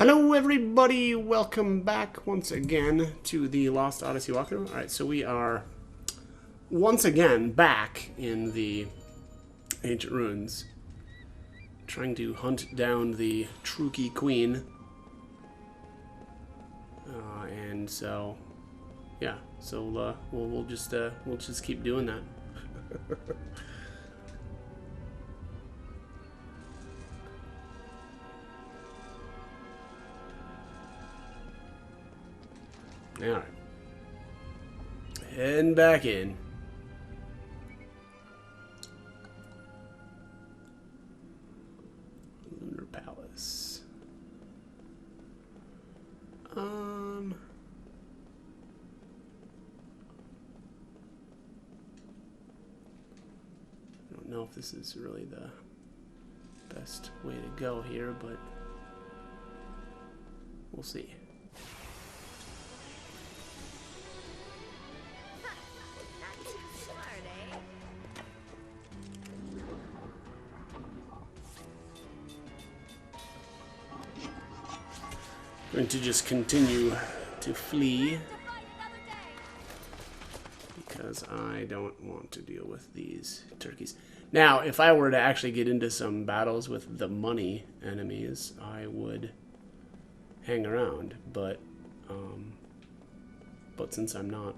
Hello everybody, welcome back once again to the Lost Odyssey walkthrough. Alright, so we are once again back in the ancient ruins, trying to hunt down the Truki Queen. And so, yeah, so we'll just keep doing that. Alright. Heading back in. Lunar Palace. I don't know if this is really the best way to go here, but we'll see. Going to just continue to flee because I don't want to deal with these turkeys. Now, if I were to actually get into some battles with the money enemies, I would hang around, but since I'm not.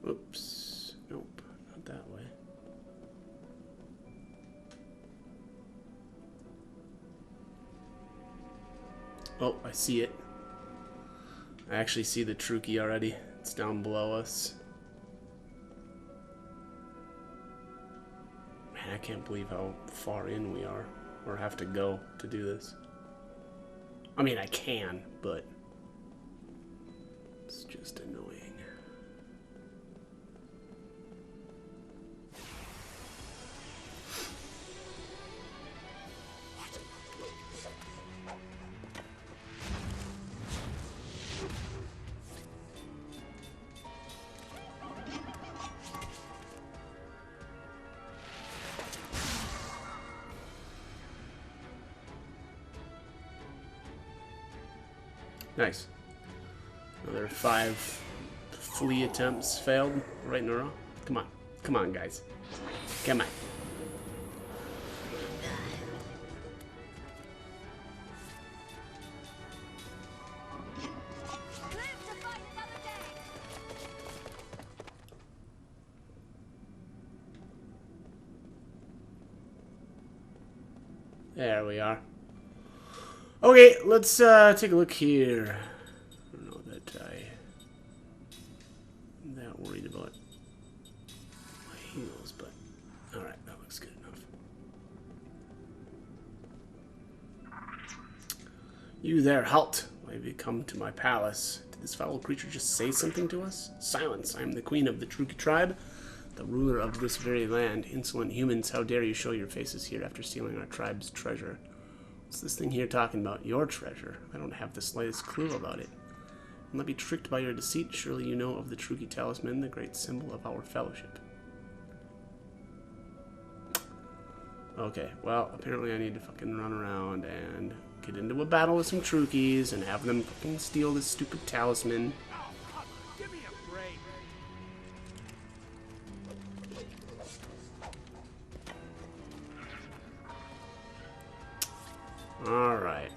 Oops. Nope, not that way. Oh, I see it. I actually see the Truki already. It's down below us. Man, I can't believe how far in we are, or have to go to do this. I mean, I can, but it's just annoying. Nice. Another 5 flee attempts failed right in a row. Come on. Come on, guys. Come on. There we are. Okay, let's take a look here. I don't know that I'm that worried about my heels, but alright, that looks good enough. You there, halt! Why have you come to my palace? Did this foul creature just say something to us? Silence! I am the queen of the Truki tribe, the ruler of this very land. Insolent humans, how dare you show your faces here after stealing our tribe's treasure? What's this thing here talking about? Your treasure? I don't have the slightest clue about it. I'm not be tricked by your deceit. Surely you know of the Truki talisman, the great symbol of our fellowship. Okay, well, apparently I need to fucking run around and get into a battle with some Trukis and have them fucking steal this stupid talisman. Give me a break. All right.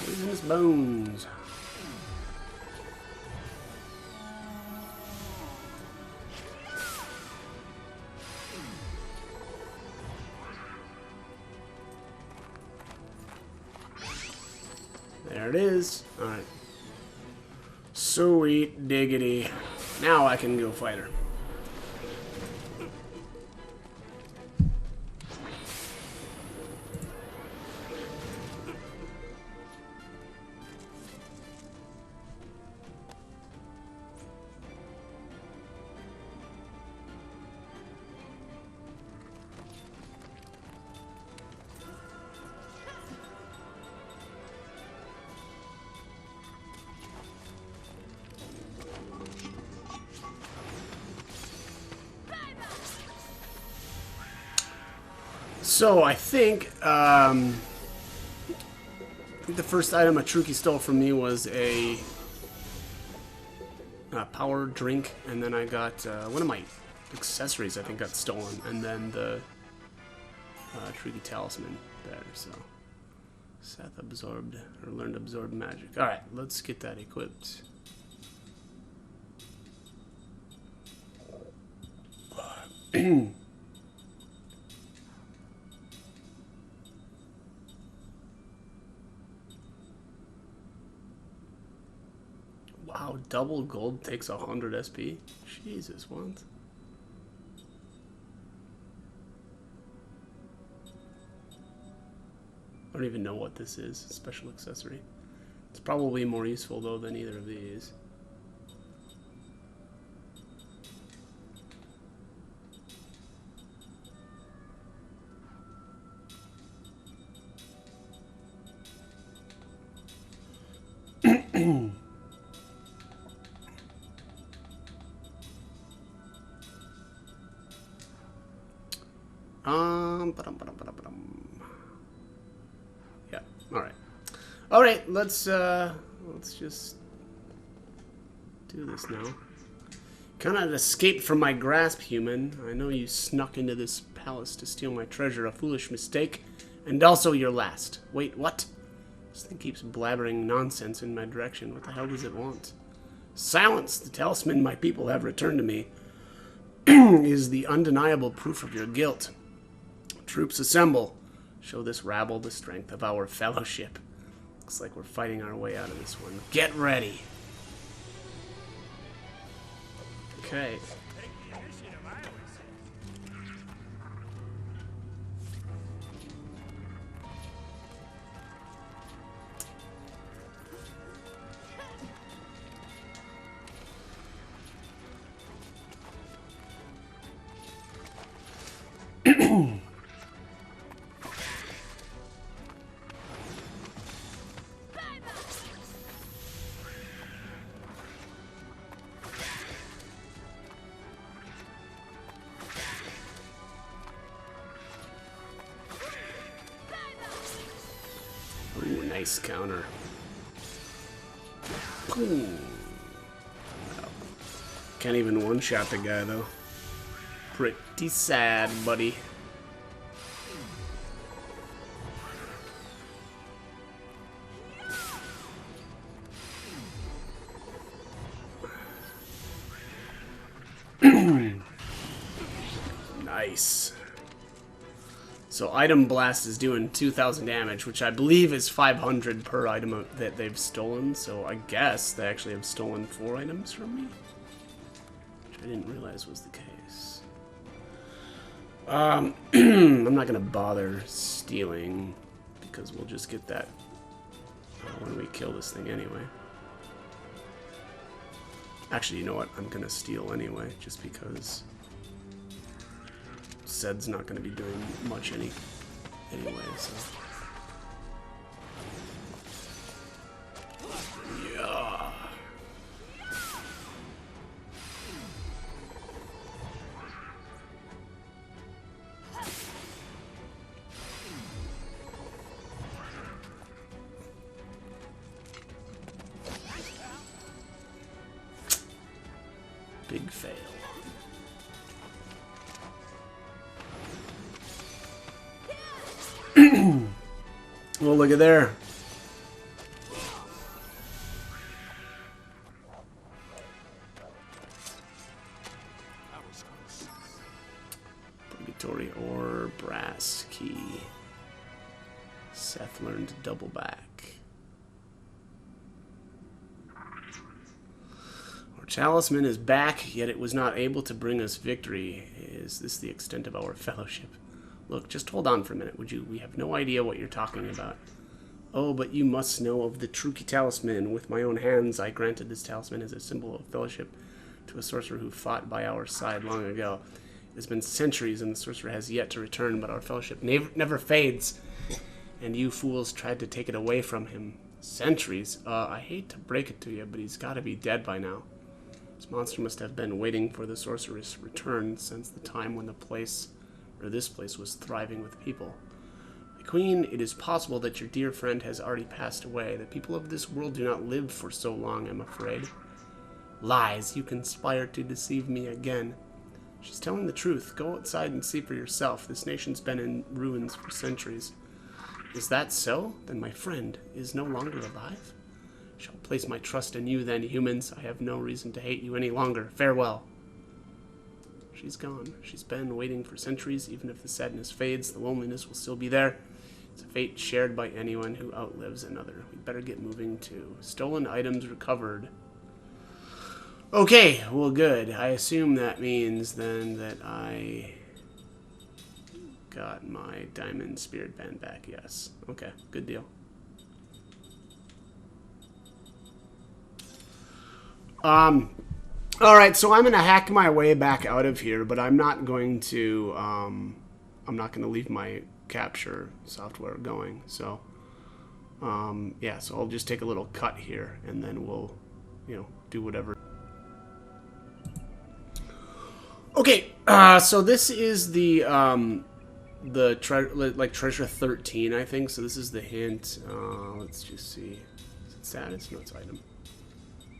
Poisonous bones. There it is. Alright. Sweet diggity. Now I can go fight her. So I think the first item Atruki stole from me was a power drink, and then I got one of my accessories I think got stolen, and then the Atruki talisman there. So Seth absorbed or learned to absorb magic. All right, let's get that equipped. Wow, double gold takes 100 SP? Jesus, what? I don't even know what this is. Special accessory. It's probably more useful, though, than either of these. Yeah. All right. Let's just do this now. Cannot escape from my grasp, human. I know you snuck into this palace to steal my treasure. A foolish mistake, and also your last. Wait, what? This thing keeps blabbering nonsense in my direction. What the hell does it want? Silence! The talisman my people have returned to me is the undeniable proof of your guilt. Troops assemble. Show this rabble the strength of our fellowship. Looks like we're fighting our way out of this one. Get ready. Okay. Ooh, nice counter. Boom. Can't even one-shot the guy, though. Pretty sad, buddy. Nice. So item blast is doing 2,000 damage, which I believe is 500 per item that they've stolen. So I guess they actually have stolen 4 items from me, which I didn't realize was the case. I'm not gonna bother stealing because we'll just get that when we kill this thing anyway. Actually, you know what? I'm gonna steal anyway, just because Zed's not gonna be doing much anyway. So. Yeah. Big fail. Well, look at there. Purgatory ore, brass key. Seth learned to double back. Talisman is back, yet it was not able to bring us victory. Is this the extent of our fellowship? Look, just hold on for a minute, would you? We have no idea what you're talking about. Oh, but you must know of the Truki Talisman. With my own hands, I granted this talisman as a symbol of fellowship to a sorcerer who fought by our side long ago. It has been centuries, and the sorcerer has yet to return, but our fellowship never fades. And you fools tried to take it away from him. Centuries? I hate to break it to you, but he's got to be dead by now. This monster must have been waiting for the sorcerer's return since the time when this place was thriving with people. My queen, it is possible that your dear friend has already passed away. The people of this world do not live for so long, I'm afraid. Lies, you conspire to deceive me again. She's telling the truth. Go outside and see for yourself. This nation's been in ruins for centuries. Is that so? Then my friend is no longer alive? I shall place my trust in you then, humans. I have no reason to hate you any longer. Farewell. She's gone. She's been waiting for centuries. Even if the sadness fades, the loneliness will still be there. It's a fate shared by anyone who outlives another. We'd better get moving too. Stolen items recovered. Okay, well good. I assume that means then that I got my diamond spirit band back. Yes. Okay, good deal. Alright, so I'm going to hack my way back out of here, but I'm not going to, leave my capture software going, so, yeah, so I'll just take a little cut here, and then we'll, do whatever. Okay, so this is the treasure 13, I think, so this is the hint. Let's just see. Is it status? No, it's item.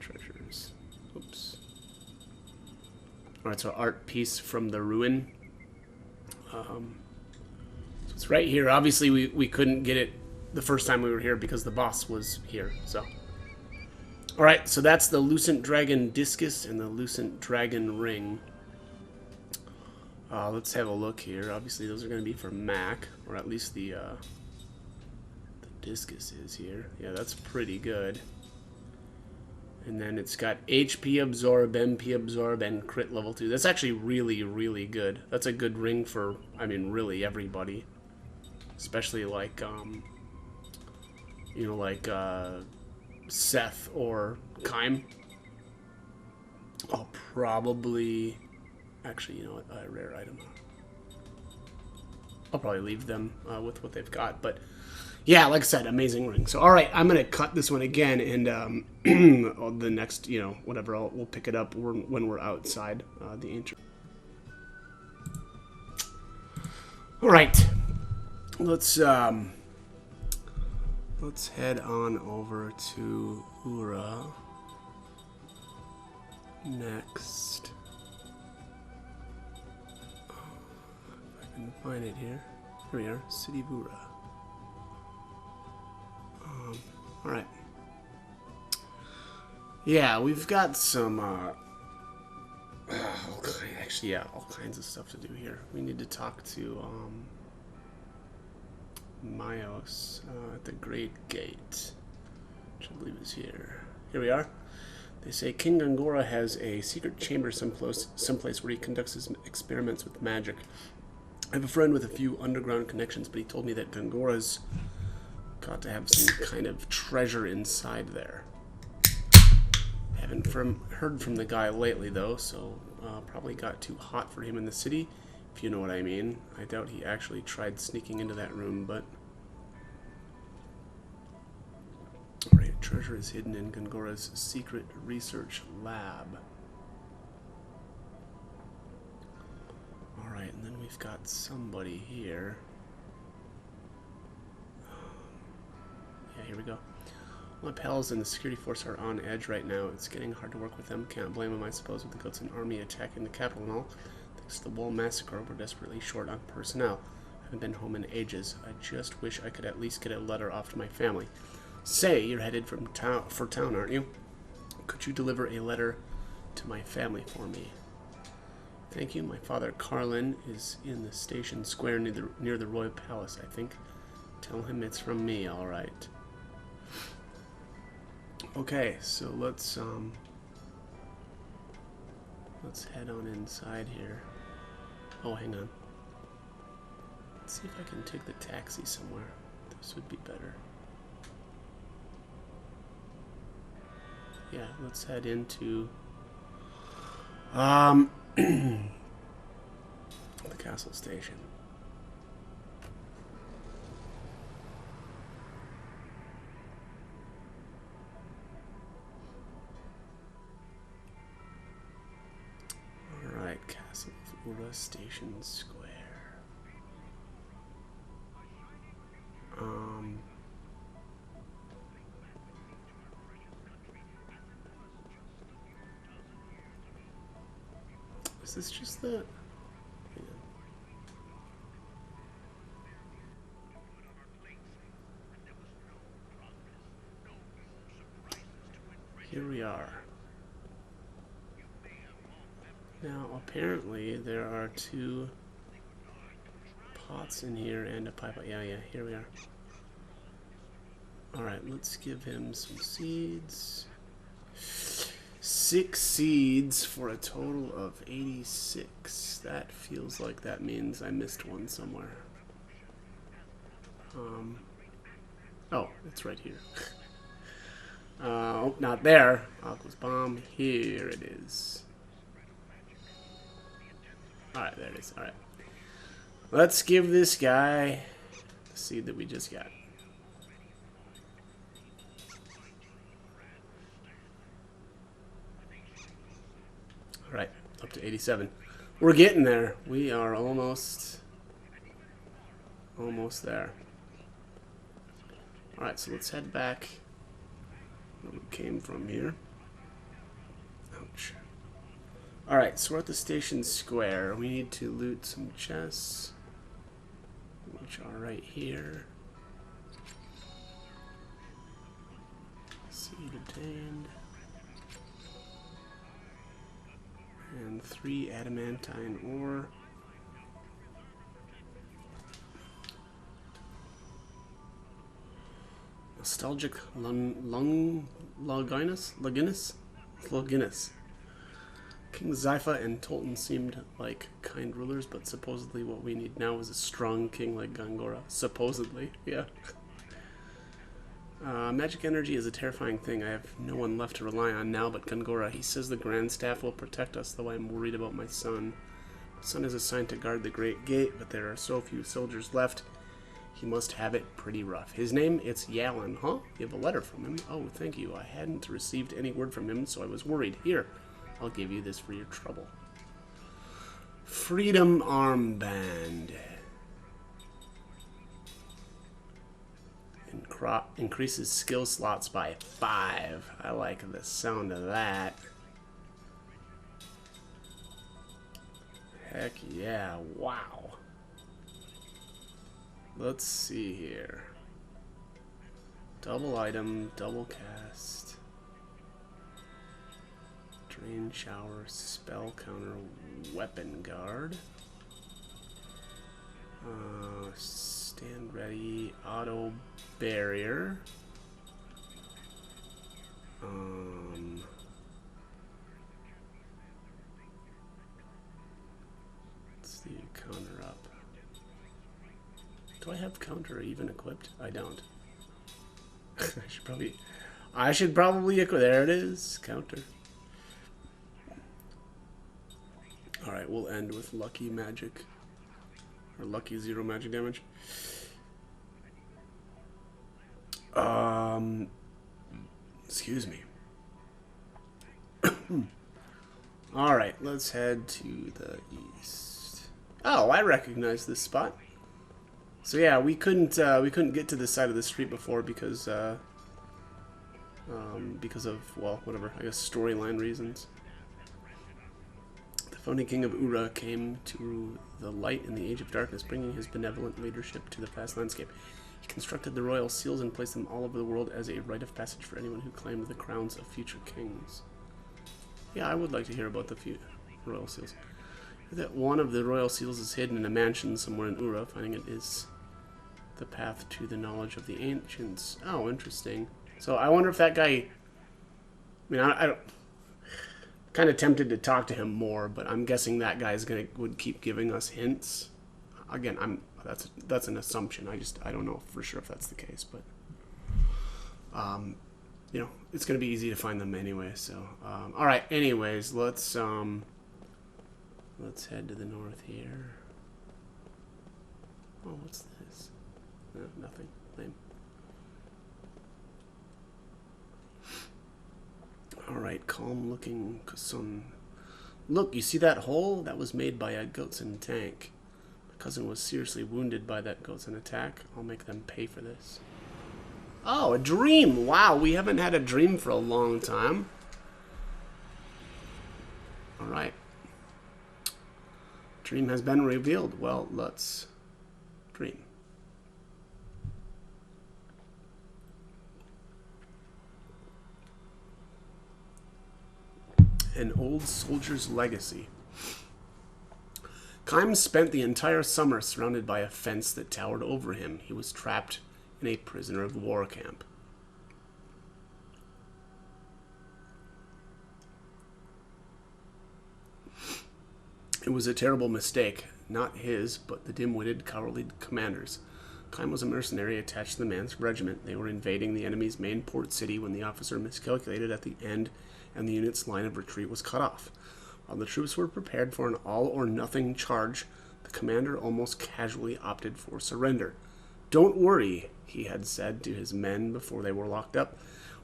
Treasures. Oops. Alright, so art piece from the ruin. So it's right here. Obviously, we couldn't get it the first time we were here because the boss was here, so. Alright, so that's the Lucent Dragon Discus and the Lucent Dragon Ring. Let's have a look here. Obviously, those are going to be for Mac, or at least the Discus is here. Yeah, that's pretty good. And then it's got HP Absorb, MP Absorb, and Crit Level 2. That's actually really, really good. That's a good ring for, I mean, really everybody. Especially like, Seth or Kime. I'll probably... Actually, you know what? Rare item. I'll probably leave them with what they've got. But, yeah, like I said, amazing ring. So, all right, I'm going to cut this one again. And the next, whatever, we'll pick it up when we're outside the ancient. All right. Let's head on over to Ura next. Find it here. Here we are, City of Ura. Alright. Yeah, we've got some, all kinds of stuff to do here. We need to talk to, Myos, at the Great Gate, which I believe is here. Here we are. They say King Gongora has a secret chamber someplace where he conducts his experiments with magic. I have a friend with a few underground connections, but he told me that Gongora's got to have some kind of treasure inside there. Haven't heard from the guy lately, though, so probably got too hot for him in the city, if you know what I mean. I doubt he actually tried sneaking into that room, but... Alright, treasure is hidden in Gongora's secret research lab. Alright, and then we've got somebody here. Yeah, here we go. My pals and the security force are on edge right now. It's getting hard to work with them. Can't blame them, I suppose, with the Goatson army attacking the capital and all. Thanks to the Wall Massacre, we're desperately short on personnel. I haven't been home in ages. I just wish I could at least get a letter off to my family. Say, you're headed for town, aren't you? Could you deliver a letter to my family for me? Thank you. My father, Carlin, is in the station square near the Royal Palace, I think. Tell him it's from me, all right. Okay, so let's Let's head on inside here. Oh, hang on. Let's see if I can take the taxi somewhere. This would be better. Yeah, let's head into the castle station. Alright, Castle of Ura Station Square. Is this just the... Hang on. Here we are. Now, apparently, there are 2 pots in here and a pipe. Yeah, here we are. Alright, let's give him some seeds. 6 seeds for a total of 86. That feels like that means I missed one somewhere. Oh, it's right here. Oh, not there. Aqua's bomb. Here it is. Alright, there it is. Alright. Let's give this guy the seed that we just got. Alright, up to 87. We're getting there. We are almost there. Alright, so let's head back where we came from here. Ouch. Alright, so we're at the station square. We need to loot some chests, which are right here. Seed obtained. And 3 adamantine ore. Nostalgic Loginus? King Zypha and Tolton seemed like kind rulers, but supposedly what we need now is a strong king like Gangora. Supposedly, yeah. Magic energy is a terrifying thing. I have no one left to rely on now but Gangora. He says the Grand Staff will protect us, though I'm worried about my son. My son is assigned to guard the Great Gate, but there are so few soldiers left. He must have it pretty rough. His name, it's Yalan, huh? You have a letter from him? Oh, thank you. I hadn't received any word from him, so I was worried. Here, I'll give you this for your trouble. Freedom Armband. Increases skill slots by 5. I like the sound of that. Heck yeah, wow. Let's see here. Double item, double cast. Drain shower, spell counter, weapon guard. Stand ready, auto barrier. Let's see, counter up. Do I have counter even equipped? I don't. I should probably equip. There it is, counter. All right, we'll end with lucky magic. Or lucky 0 magic damage. Excuse me. Alright, let's head to the east. Oh, I recognize this spot. So yeah, we couldn't get to this side of the street before because of, well, whatever, I guess storyline reasons. The founding king of Ura came to the light in the Age of Darkness, bringing his benevolent leadership to the vast landscape. He constructed the royal seals and placed them all over the world as a rite of passage for anyone who claimed the crowns of future kings. Yeah, I would like to hear about the royal seals. That one of the royal seals is hidden in a mansion somewhere in Ura. Finding it is the path to the knowledge of the ancients. Oh, interesting. So I wonder if that guy... I mean, I don't... Kind of tempted to talk to him more, but I'm guessing that guy's would keep giving us hints. Again, that's an assumption. I don't know for sure if that's the case, but you know, it's gonna be easy to find them anyway. So all right. Anyways, let's head to the north here. Oh, what's this? No, nothing. Lame. Alright, calm looking Kusun. Look, you see that hole? That was made by a Goatson tank. My cousin was seriously wounded by that Goatson attack. I'll make them pay for this. Oh, a dream! Wow, we haven't had a dream for a long time. Alright. Dream has been revealed. Well, let's dream. An old soldier's legacy. Kym spent the entire summer surrounded by a fence that towered over him. He was trapped in a prisoner of war camp. It was a terrible mistake, not his, but the dim-witted, cowardly commander's. Kym was a mercenary attached to the man's regiment. They were invading the enemy's main port city when the officer miscalculated at the end and the unit's line of retreat was cut off. While the troops were prepared for an all-or-nothing charge, the commander almost casually opted for surrender. "Don't worry," he had said to his men before they were locked up.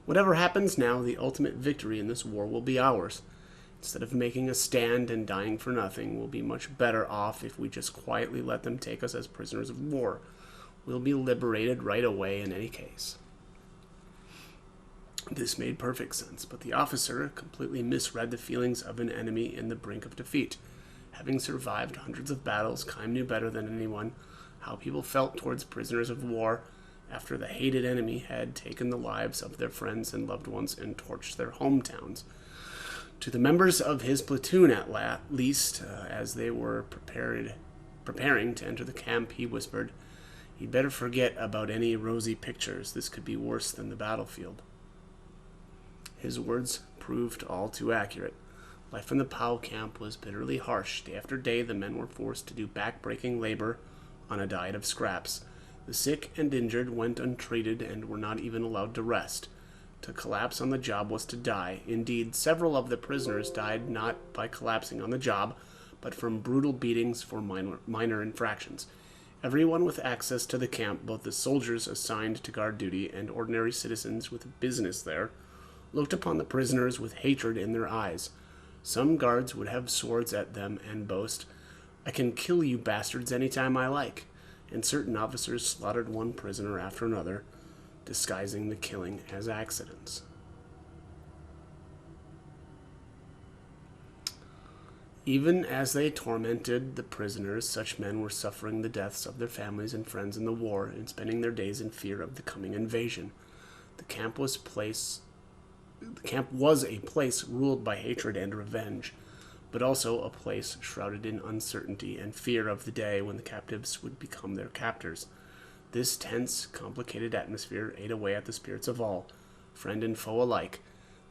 "Whatever happens now, the ultimate victory in this war will be ours. Instead of making a stand and dying for nothing, we'll be much better off if we just quietly let them take us as prisoners of war. We'll be liberated right away in any case." This made perfect sense, but the officer completely misread the feelings of an enemy in the brink of defeat. Having survived hundreds of battles, Kym knew better than anyone how people felt towards prisoners of war after the hated enemy had taken the lives of their friends and loved ones and torched their hometowns. To the members of his platoon, at least, as they were preparing to enter the camp, he whispered, "You'd better forget about any rosy pictures. This could be worse than the battlefield." His words proved all too accurate. Life in the POW camp was bitterly harsh. Day after day, the men were forced to do back-breaking labor on a diet of scraps. The sick and injured went untreated and were not even allowed to rest. To collapse on the job was to die. Indeed, several of the prisoners died not by collapsing on the job, but from brutal beatings for minor infractions. Everyone with access to the camp, both the soldiers assigned to guard duty and ordinary citizens with business there, looked upon the prisoners with hatred in their eyes. Some guards would have swords at them and boast, "I can kill you bastards anytime I like," and certain officers slaughtered one prisoner after another, disguising the killing as accidents. Even as they tormented the prisoners, such men were suffering the deaths of their families and friends in the war and spending their days in fear of the coming invasion. The camp was a place ruled by hatred and revenge, but also a place shrouded in uncertainty and fear of the day when the captives would become their captors. This tense, complicated atmosphere ate away at the spirits of all, friend and foe alike.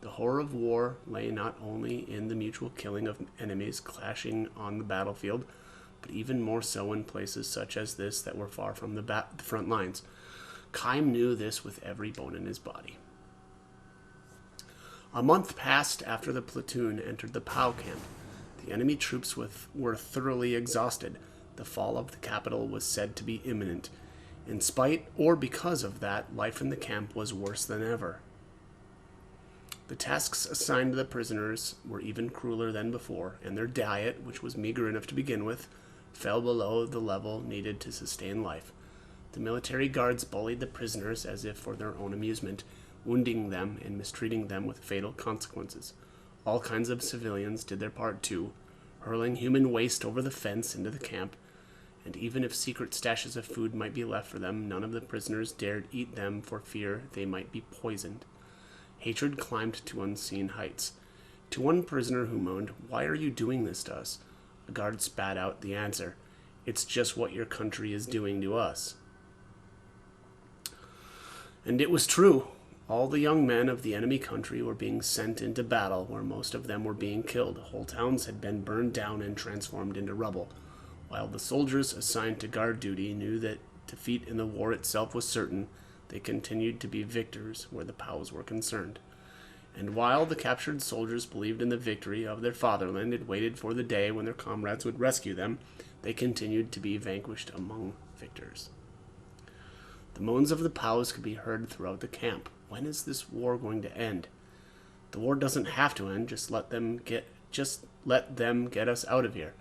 The horror of war lay not only in the mutual killing of enemies clashing on the battlefield, but even more so in places such as this that were far from the front lines. Kym knew this with every bone in his body. A month passed after the platoon entered the POW camp. The enemy troops were thoroughly exhausted. The fall of the capital was said to be imminent. In spite or because of that, life in the camp was worse than ever. The tasks assigned to the prisoners were even crueler than before, and their diet, which was meager enough to begin with, fell below the level needed to sustain life. The military guards bullied the prisoners as if for their own amusement, wounding them and mistreating them with fatal consequences. All kinds of civilians did their part too, hurling human waste over the fence into the camp, and even if secret stashes of food might be left for them, none of the prisoners dared eat them for fear they might be poisoned. Hatred climbed to unseen heights. To one prisoner who moaned, "Why are you doing this to us?" a guard spat out the answer, "It's just what your country is doing to us." And it was true. All the young men of the enemy country were being sent into battle, where most of them were being killed. Whole towns had been burned down and transformed into rubble. While the soldiers assigned to guard duty knew that defeat in the war itself was certain, they continued to be victors where the POWs were concerned. And while the captured soldiers believed in the victory of their fatherland and waited for the day when their comrades would rescue them, they continued to be vanquished among victors. The moans of the POWs could be heard throughout the camp. When is this war going to end? The war doesn't have to end. Just let them get us out of here.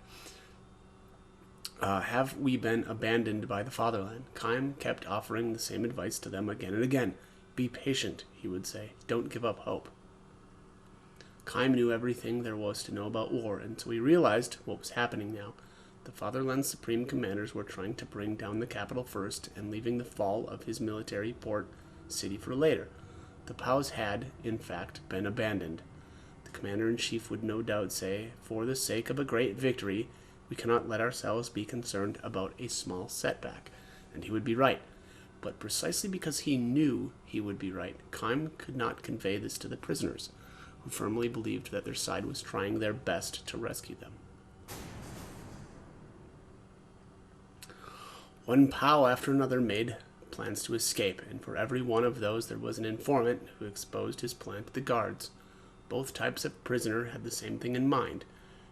Have we been abandoned by the fatherland? Kime kept offering the same advice to them again and again. Be patient, he would say. Don't give up hope. Kime knew everything there was to know about war, and so he realized what was happening now. The fatherland's supreme commanders were trying to bring down the capital first and leaving the fall of his military port city for later. The POWs had, in fact, been abandoned. The commander-in-chief would no doubt say, for the sake of a great victory, we cannot let ourselves be concerned about a small setback. And he would be right. But precisely because he knew he would be right, Kime could not convey this to the prisoners, who firmly believed that their side was trying their best to rescue them. One POW after another made plans to escape, and for every one of those there was an informant who exposed his plan to the guards. Both types of prisoner had the same thing in mind,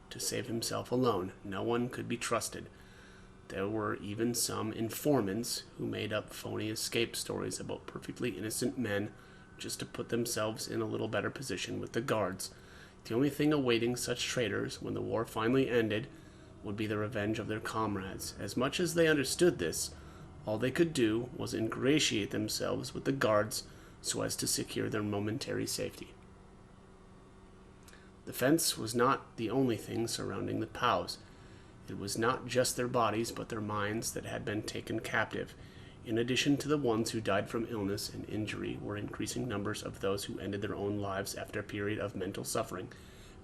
to save himself alone. No one could be trusted. There were even some informants who made up phony escape stories about perfectly innocent men just to put themselves in a little better position with the guards. The only thing awaiting such traitors when the war finally ended would be the revenge of their comrades. As much as they understood this, all they could do was ingratiate themselves with the guards so as to secure their momentary safety. The fence was not the only thing surrounding the POWs. It was not just their bodies, but their minds that had been taken captive. In addition to the ones who died from illness and injury, were increasing numbers of those who ended their own lives after a period of mental suffering.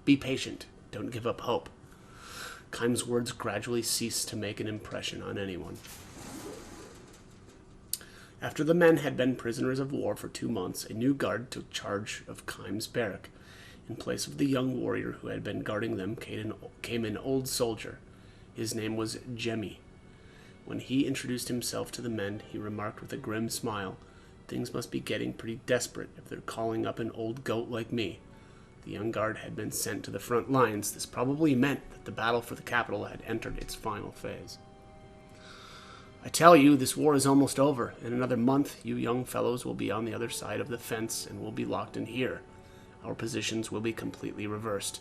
Be patient. Don't give up hope. Kime's words gradually ceased to make an impression on anyone. After the men had been prisoners of war for 2 months, a new guard took charge of Kime's barrack. In place of the young warrior who had been guarding them came an old soldier. His name was Jemmy. When he introduced himself to the men, he remarked with a grim smile, "Things must be getting pretty desperate if they're calling up an old goat like me." The young guard had been sent to the front lines. This probably meant that the battle for the capital had entered its final phase. "I tell you, this war is almost over. In another month, you young fellows will be on the other side of the fence and will be locked in here. Our positions will be completely reversed."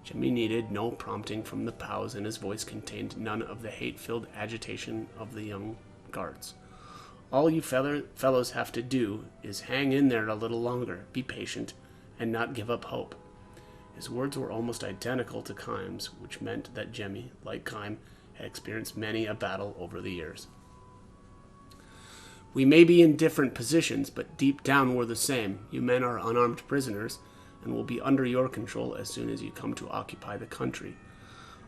Jimmy needed no prompting from the POWs, and his voice contained none of the hate-filled agitation of the young guards. "All you fellows have to do is hang in there a little longer, be patient, and not give up hope." His words were almost identical to Kime's, which meant that Jemmy, like Kime, had experienced many a battle over the years. "We may be in different positions, but deep down we're the same. You men are unarmed prisoners, and will be under your control as soon as you come to occupy the country.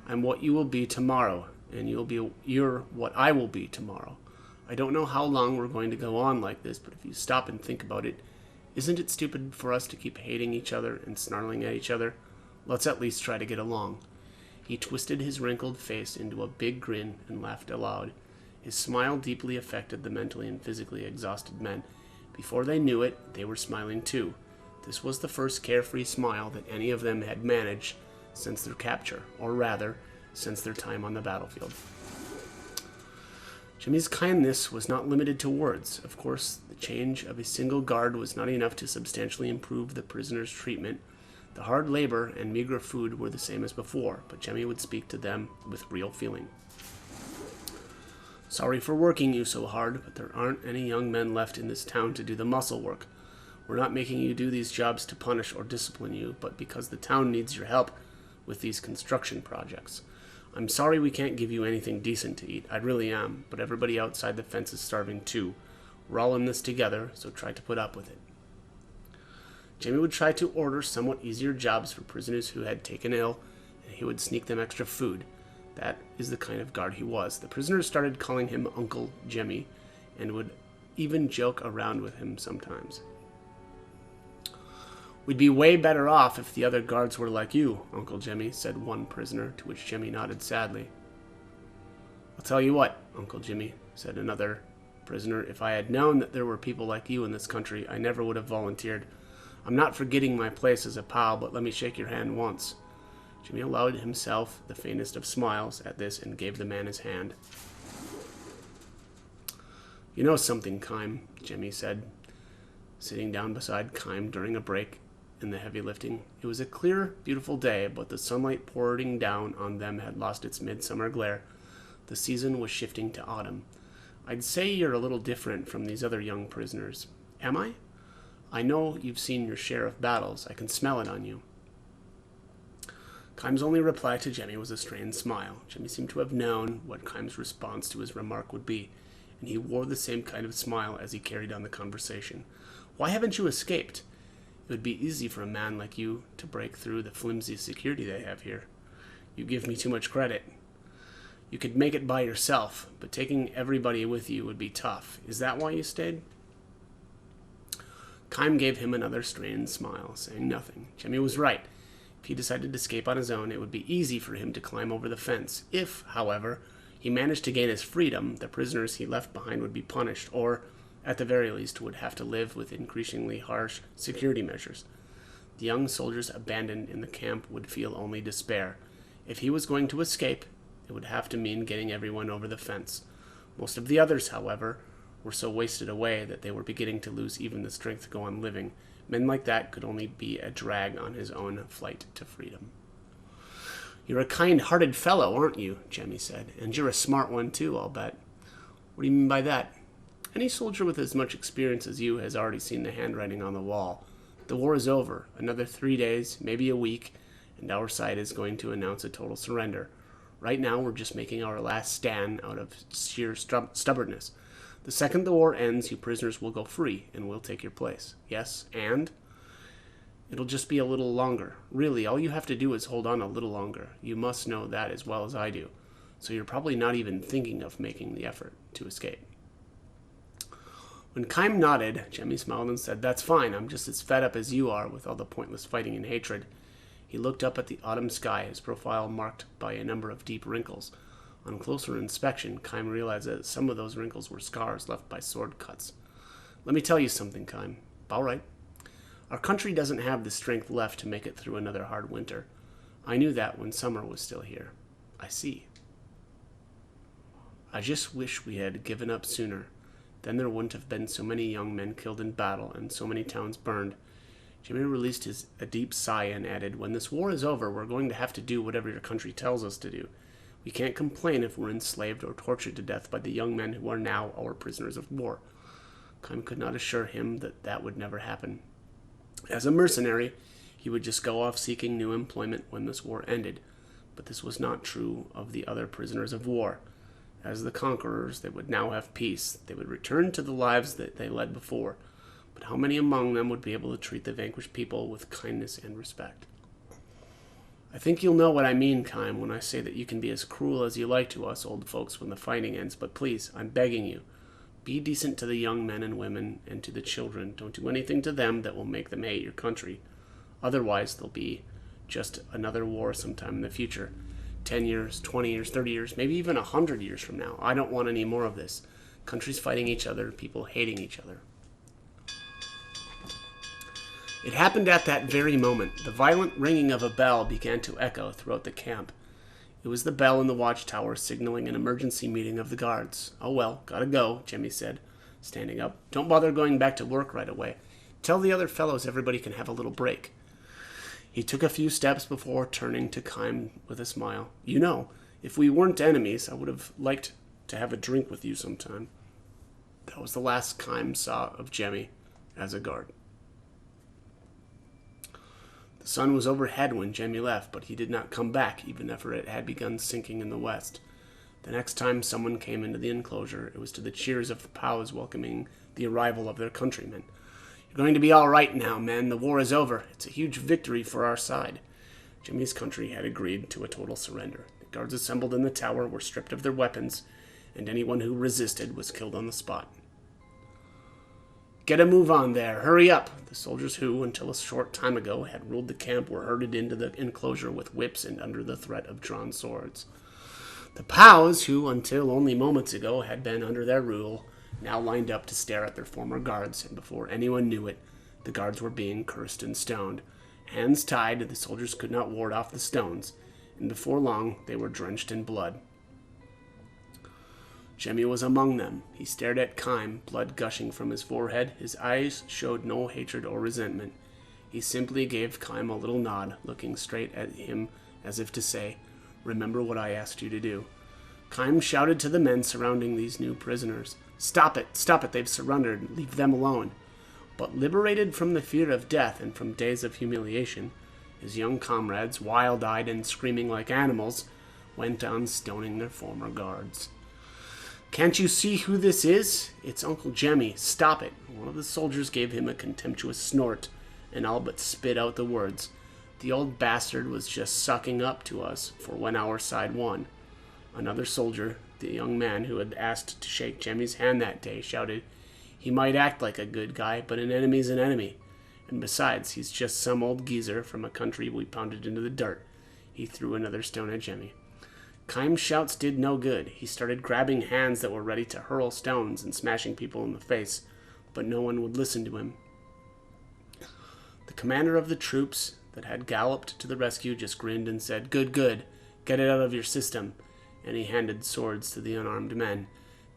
I'm what you will be tomorrow, and you're what I will be tomorrow. I don't know how long we're going to go on like this, but if you stop and think about it, isn't it stupid for us to keep hating each other and snarling at each other? Let's at least try to get along." He twisted his wrinkled face into a big grin and laughed aloud. His smile deeply affected the mentally and physically exhausted men. Before they knew it, they were smiling too. This was the first carefree smile that any of them had managed since their capture, or rather, since their time on the battlefield. Jimmy's kindness was not limited to words. Of course, the change of a single guard was not enough to substantially improve the prisoner's treatment. The hard labor and meager food were the same as before, but Jimmy would speak to them with real feeling. "Sorry for working you so hard, but there aren't any young men left in this town to do the muscle work. We're not making you do these jobs to punish or discipline you, but because the town needs your help with these construction projects. I'm sorry we can't give you anything decent to eat. I really am, but everybody outside the fence is starving too. We're all in this together, so try to put up with it." Jimmy would try to order somewhat easier jobs for prisoners who had taken ill, and he would sneak them extra food. That is the kind of guard he was. The prisoners started calling him Uncle Jimmy, and would even joke around with him sometimes. We'd be way better off if the other guards were like you, Uncle Jimmy, said one prisoner, to which Jimmy nodded sadly. I'll tell you what, Uncle Jimmy, said another prisoner, if I had known that there were people like you in this country, I never would have volunteered. I'm not forgetting my place as a pal, but let me shake your hand once. Jimmy allowed himself the faintest of smiles at this and gave the man his hand. You know something, Kime, Jimmy said, sitting down beside Kime during a break in the heavy lifting. It was a clear, beautiful day, but the sunlight pouring down on them had lost its midsummer glare. The season was shifting to autumn. I'd say you're a little different from these other young prisoners. Am I? I know you've seen your share of battles. I can smell it on you. Kime's only reply to Jimmy was a strained smile. Jimmy seemed to have known what Kime's response to his remark would be, and he wore the same kind of smile as he carried on the conversation. Why haven't you escaped? It would be easy for a man like you to break through the flimsy security they have here. You give me too much credit. You could make it by yourself, but taking everybody with you would be tough. Is that why you stayed? Kime gave him another strained smile, saying nothing. Jimmy was right. If he decided to escape on his own, it would be easy for him to climb over the fence. If, however, he managed to gain his freedom, the prisoners he left behind would be punished, or, at the very least, would have to live with increasingly harsh security measures. The young soldiers abandoned in the camp would feel only despair. If he was going to escape, it would have to mean getting everyone over the fence. Most of the others, however, were so wasted away that they were beginning to lose even the strength to go on living. Men like that could only be a drag on his own flight to freedom. You're a kind-hearted fellow, aren't you? Jimmy said. And you're a smart one, too, I'll bet. What do you mean by that? Any soldier with as much experience as you has already seen the handwriting on the wall. The war is over. Another 3 days, maybe a week, and our side is going to announce a total surrender. Right now, we're just making our last stand out of sheer stubbornness. The second the war ends, you prisoners will go free, and we'll take your place. Yes, and? It'll just be a little longer. Really, all you have to do is hold on a little longer. You must know that as well as I do. So you're probably not even thinking of making the effort to escape. When Kime nodded, Jimmy smiled and said, That's fine, I'm just as fed up as you are with all the pointless fighting and hatred. He looked up at the autumn sky, his profile marked by a number of deep wrinkles. On closer inspection, Kime realized that some of those wrinkles were scars left by sword cuts. Let me tell you something, Kime. All right. Our country doesn't have the strength left to make it through another hard winter. I knew that when summer was still here. I see. I just wish we had given up sooner. Then there wouldn't have been so many young men killed in battle and so many towns burned. Jimmy released a deep sigh and added, When this war is over, we're going to have to do whatever your country tells us to do. We can't complain if we're enslaved or tortured to death by the young men who are now our prisoners of war. Kime could not assure him that that would never happen. As a mercenary, he would just go off seeking new employment when this war ended. But this was not true of the other prisoners of war. As the conquerors, they would now have peace. They would return to the lives that they led before. But how many among them would be able to treat the vanquished people with kindness and respect? I think you'll know what I mean, Kime, when I say that you can be as cruel as you like to us old folks when the fighting ends, but please, I'm begging you, be decent to the young men and women and to the children. Don't do anything to them that will make them hate your country. Otherwise, there'll be just another war sometime in the future. 10 years, 20 years, 30 years, maybe even 100 years from now. I don't want any more of this. Countries fighting each other, people hating each other. It happened at that very moment. The violent ringing of a bell began to echo throughout the camp. It was the bell in the watchtower signaling an emergency meeting of the guards. Oh well, gotta go, Jimmy said, standing up. Don't bother going back to work right away. Tell the other fellows everybody can have a little break. He took a few steps before turning to Kime with a smile. You know, if we weren't enemies, I would have liked to have a drink with you sometime. That was the last Kime saw of Jimmy as a guard. The sun was overhead when Jimmy left, but he did not come back, even after it had begun sinking in the west. The next time someone came into the enclosure, it was to the cheers of the pals welcoming the arrival of their countrymen. You're going to be all right now, men. The war is over. It's a huge victory for our side. Jimmy's country had agreed to a total surrender. The guards assembled in the tower were stripped of their weapons, and anyone who resisted was killed on the spot. Get a move on there. Hurry up. The soldiers who, until a short time ago, had ruled the camp were herded into the enclosure with whips and under the threat of drawn swords. The POWs, who until only moments ago had been under their rule, now lined up to stare at their former guards, and before anyone knew it, the guards were being cursed and stoned. Hands tied, the soldiers could not ward off the stones, and before long they were drenched in blood. Jemmy was among them. He stared at Kime, blood gushing from his forehead. His eyes showed no hatred or resentment. He simply gave Kime a little nod, looking straight at him as if to say, "Remember what I asked you to do." Kime shouted to the men surrounding these new prisoners, Stop it, they've surrendered, leave them alone." But liberated from the fear of death and from days of humiliation, his young comrades, wild-eyed and screaming like animals, went on stoning their former guards. "Can't you see who this is? It's Uncle Jemmy. Stop it." One of the soldiers gave him a contemptuous snort and all but spit out the words, "The old bastard was just sucking up to us for when our side won." Another soldier, the young man who had asked to shake Jemmy's hand that day, shouted, "He might act like a good guy, but an enemy's an enemy. And besides, he's just some old geezer from a country we pounded into the dirt." He threw another stone at Jemmy. Kime's shouts did no good. He started grabbing hands that were ready to hurl stones and smashing people in the face, but no one would listen to him. The commander of the troops that had galloped to the rescue just grinned and said, Good, get it out of your system," and he handed swords to the unarmed men.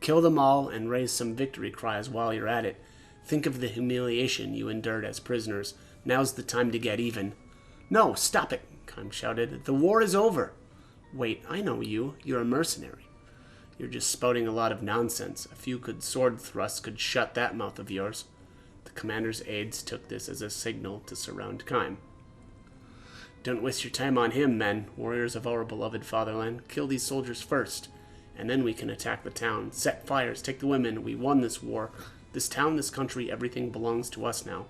"Kill them all and raise some victory cries while you're at it. Think of the humiliation you endured as prisoners. Now's the time to get even." "No, stop it," Kime shouted. "The war is over." "Wait, I know you. You're a mercenary. You're just spouting a lot of nonsense. A few good sword thrusts could shut that mouth of yours." The commander's aides took this as a signal to surround Kime. "Don't waste your time on him, men. Warriors of our beloved fatherland. Kill these soldiers first, and then we can attack the town. Set fires, take the women. We won this war. This town, this country, everything belongs to us now."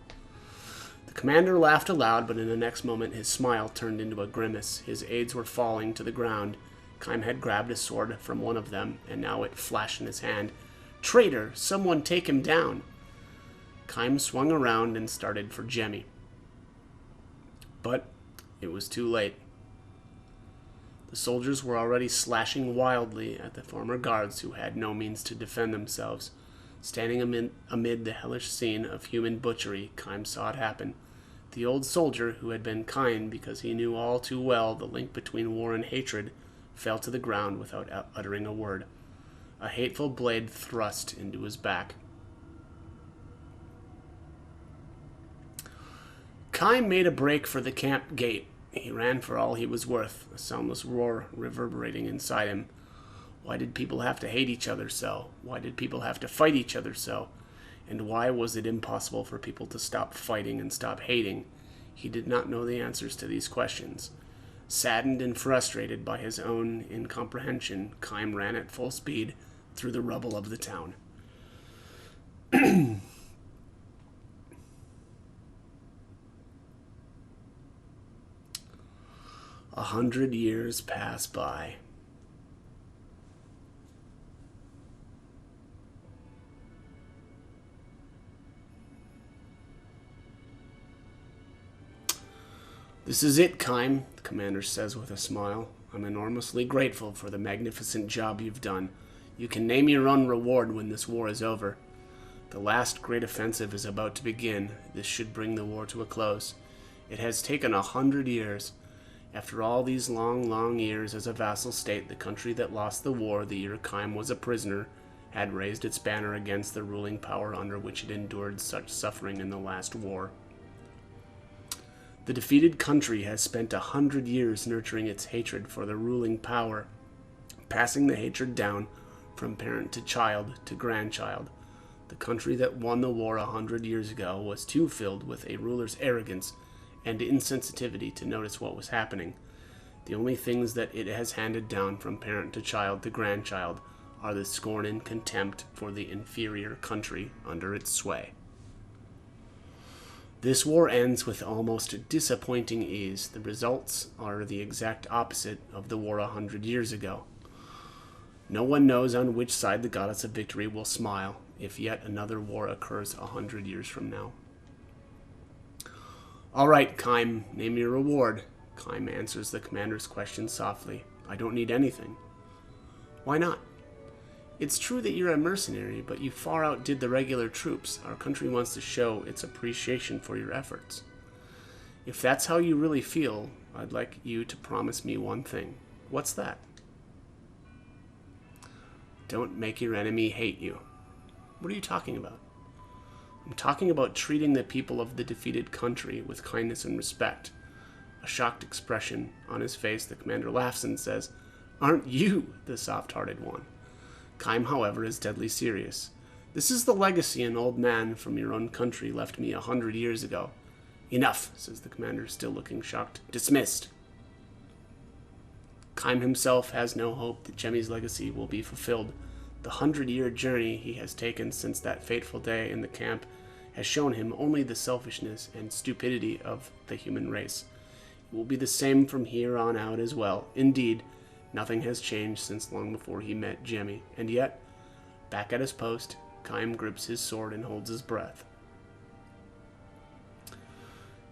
The commander laughed aloud, but in the next moment his smile turned into a grimace. His aides were falling to the ground. Kime had grabbed a sword from one of them, and now it flashed in his hand. "Traitor! Someone take him down!" Kime swung around and started for Jemmy. But it was too late. The soldiers were already slashing wildly at the former guards who had no means to defend themselves. Standing amid the hellish scene of human butchery, Kime saw it happen. The old soldier, who had been kind because he knew all too well the link between war and hatred, fell to the ground without uttering a word. A hateful blade thrust into his back. Kime made a break for the camp gate. He ran for all he was worth, a soundless roar reverberating inside him. Why did people have to hate each other so? Why did people have to fight each other so? And why was it impossible for people to stop fighting and stop hating? He did not know the answers to these questions. Saddened and frustrated by his own incomprehension, Kime ran at full speed through the rubble of the town. 100 years pass by. "This is it, Kime," the commander says with a smile. "I'm enormously grateful for the magnificent job you've done. You can name your own reward when this war is over. The last great offensive is about to begin. This should bring the war to a close. It has taken 100 years. After all these long years as a vassal state, the country that lost the war the year Kime was a prisoner had raised its banner against the ruling power under which it endured such suffering in the last war. The defeated country has spent 100 years nurturing its hatred for the ruling power, passing the hatred down from parent to child to grandchild. The country that won the war 100 years ago was too filled with a ruler's arrogance and insensitivity to notice what was happening. The only things that it has handed down from parent to child to grandchild are the scorn and contempt for the inferior country under its sway. This war ends with almost disappointing ease. The results are the exact opposite of the war 100 years ago. No one knows on which side the goddess of victory will smile. if yet another war occurs 100 years from now. All right, Kaim, name your reward. Kaim answers the commander's question softly. I don't need anything. Why not? It's true that you're a mercenary, but you far outdid the regular troops. Our country wants to show its appreciation for your efforts. If that's how you really feel, I'd like you to promise me one thing. What's that? Don't make your enemy hate you. What are you talking about? I'm talking about treating the people of the defeated country with kindness and respect. A shocked expression on his face, the commander laughs and says, Aren't you the soft-hearted one? Kaim, however, is deadly serious. This is the legacy an old man from your own country left me 100 years ago. Enough, says the commander, still looking shocked. Dismissed. Kaim himself has no hope that Jemmy's legacy will be fulfilled. The 100-year journey he has taken since that fateful day in the camp has shown him only the selfishness and stupidity of the human race. It will be the same from here on out as well. Indeed, nothing has changed since long before he met Jemmy, and yet, back at his post, Kaim grips his sword and holds his breath.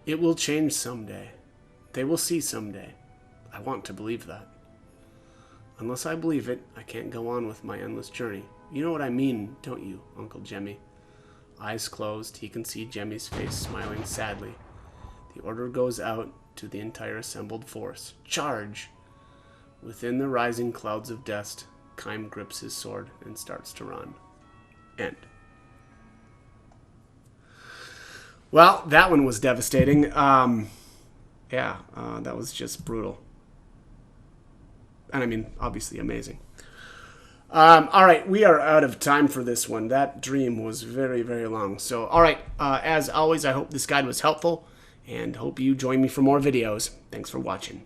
It will change someday. They will see someday. I want to believe that. Unless I believe it, I can't go on with my endless journey. You know what I mean, don't you, Uncle Jemmy? Eyes closed, he can see Jemmy's face smiling sadly. The order goes out to the entire assembled force. Charge! Within the rising clouds of dust, Kaim grips his sword and starts to run. End. Well, that one was devastating. That was just brutal. And I mean, obviously amazing. All right, we are out of time for this one. That dream was very, very long. So, all right, as always, I hope this guide was helpful and hope you join me for more videos. Thanks for watching.